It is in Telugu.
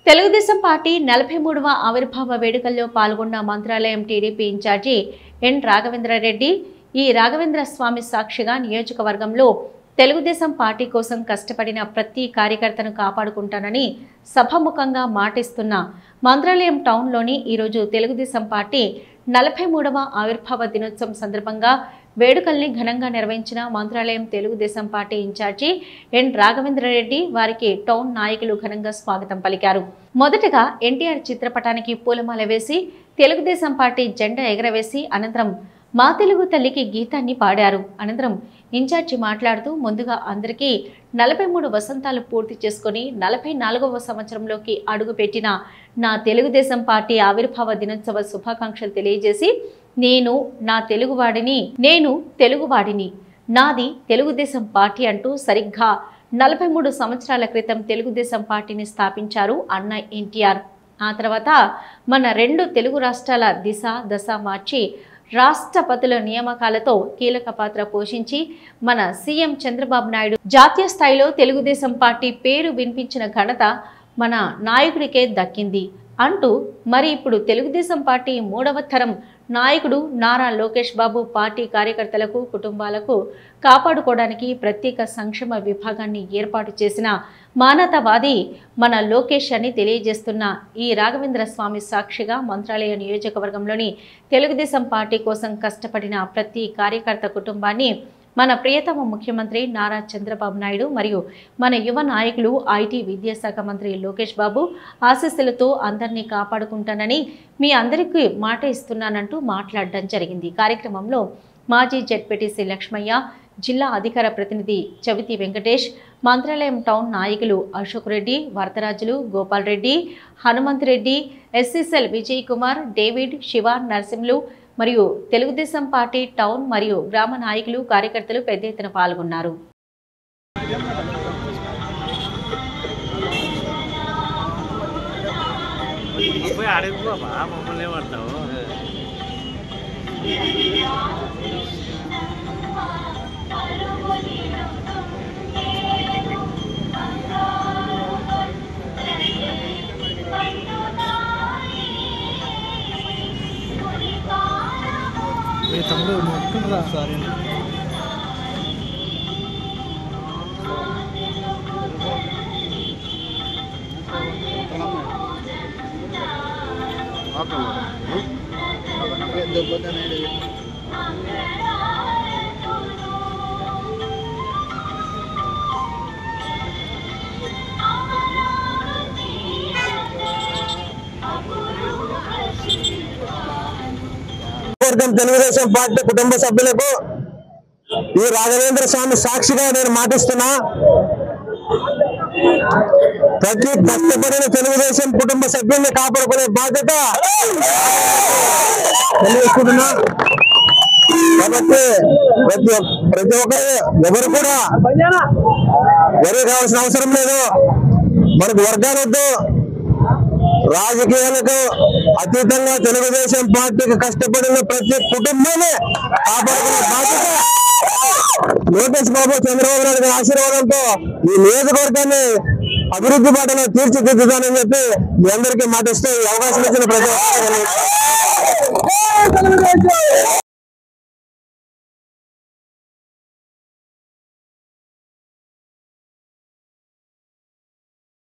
తెలుగుదేశం పార్టీ 43వ ఆవిర్భావ వేడుకల్లో పాల్గొన్న మంత్రాలయం టీడీపీ ఇన్ఛార్జి ఎన్ రాఘవేంద్రారెడ్డి ఈ రాఘవేంద్ర స్వామి సాక్షిగా నియోజకవర్గంలో తెలుగుదేశం పార్టీ కోసం కష్టపడిన ప్రతి కార్యకర్తను కాపాడుకుంటానని సభముఖంగా మాటిస్తున్న మంత్రాలయం టౌన్లోని ఈరోజు తెలుగుదేశం పార్టీ 43వ ఆవిర్భావ దినోత్సవం సందర్భంగా వేడుకల్ని ఘనంగా నిర్వహించిన మంత్రాలయం తెలుగుదేశం పార్టీ ఇన్ఛార్జి ఎన్ రాఘవేంద్రారెడ్డి వారికి టౌన్ నాయకులు ఘనంగా స్వాగతం పలికారు. మొదటగా ఎన్టీఆర్ చిత్రపటానికి పూలమాల వేసి తెలుగుదేశం పార్టీ జెండా ఎగరవేసి అనంతరం మా తెలుగు తల్లికి గీతాన్ని పాడారు. అనంతరం ఇన్ఛార్జి మాట్లాడుతూ ముందుగా అందరికీ 43 వసంతాలు పూర్తి చేసుకుని 44వ సంవత్సరంలోకి అడుగుపెట్టిన నా తెలుగుదేశం పార్టీ ఆవిర్భావ దినోత్సవ శుభాకాంక్షలు తెలియజేసి నేను తెలుగువాడిని నాది తెలుగుదేశం పార్టీ అంటూ సరిగ్గా 43 సంవత్సరాల క్రితం తెలుగుదేశం పార్టీని స్థాపించారు అన్న ఎన్టీఆర్. ఆ తర్వాత మన 2 తెలుగు రాష్ట్రాల దశ మార్చి రాష్ట్రపతుల నియామకాలతో కీలక పాత్ర పోషించి మన సీఎం చంద్రబాబు నాయుడు జాతీయ స్థాయిలో తెలుగుదేశం పార్టీ పేరు వినిపించిన ఘనత మన నాయకుడికే దక్కింది అంటూ మరి ఇప్పుడు తెలుగుదేశం పార్టీ 3వ తరం నాయకుడు నారా లోకేష్ బాబు పార్టీ కార్యకర్తలకు కుటుంబాలకు కాపాడుకోవడానికి ప్రత్యేక సంక్షేమ విభాగాన్ని ఏర్పాటు చేసిన మానవతావాది మన లోకేష్ అని తెలియజేస్తున్న ఈ రాఘవేంద్ర స్వామి సాక్షిగా మంత్రాలయ నియోజకవర్గంలోని తెలుగుదేశం పార్టీ కోసం కష్టపడిన ప్రతి కార్యకర్త కుటుంబాన్ని మన ప్రియతమ ముఖ్యమంత్రి నారా చంద్రబాబు నాయుడు మరియు మన యువ నాయకులు ఐటీ విద్యాశాఖ మంత్రి లోకేష్ బాబు ఆశీస్సులతో అందరినీ కాపాడుకుంటానని మీ అందరికీ మాట ఇస్తున్నానంటూ మాట్లాడడం జరిగింది. కార్యక్రమంలో మాజీ జెడ్పీటీసీ లక్ష్మయ్య, జిల్లా అధికార ప్రతినిధి చవితి వెంకటేష్, మంత్రాలయం టౌన్ నాయకులు అశోక్ రెడ్డి, వరదరాజులు, గోపాల్ రెడ్డి, హనుమంత్ రెడ్డి, ఎస్ఎస్ఎల్ విజయ్ కుమార్, డేవిడ్, శివ, నరసింహులు మరియు తెలుగుదేశం పార్టీ టౌన్ మరియు గ్రామ నాయకులు కార్యకర్తలు పెద్ద ఎత్తున పాల్గొన్నారు. తమ్ముడు మొత్తం సార్ తెలుగుదేశం పార్టీ కుటుంబ సభ్యులకు ఈ రాఘవేంద్ర స్వామి సాక్షిగా నేను మాటిస్తున్నా. ప్రతి కష్టపడిన తెలుగుదేశం కుటుంబ సభ్యుల్ని కాపాడుకునే బాధ్యత తెలియజేస్తున్నా. కాబట్టి ప్రతి ఒక్కరు ఎవరు కూడా వరి కావాల్సిన అవసరం లేదు. మనకు వర్గాలతో రాజకీయాలకు అతీతంగా తెలుగుదేశం పార్టీకి కష్టపడిన ప్రతి కుటుంబాన్ని కాపాడుకునే బాధ్యత లోకేష్ బాబు చంద్రబాబు నాయుడు ఆశీర్వాదంతో ఈ నియోజకవర్గాన్ని అభివృద్ధి బాటలో తీర్చిదిద్దుతానని చెప్పి మీ అందరికీ మాటిస్తూ ఈ అవకాశం ఇచ్చిన ప్రజలు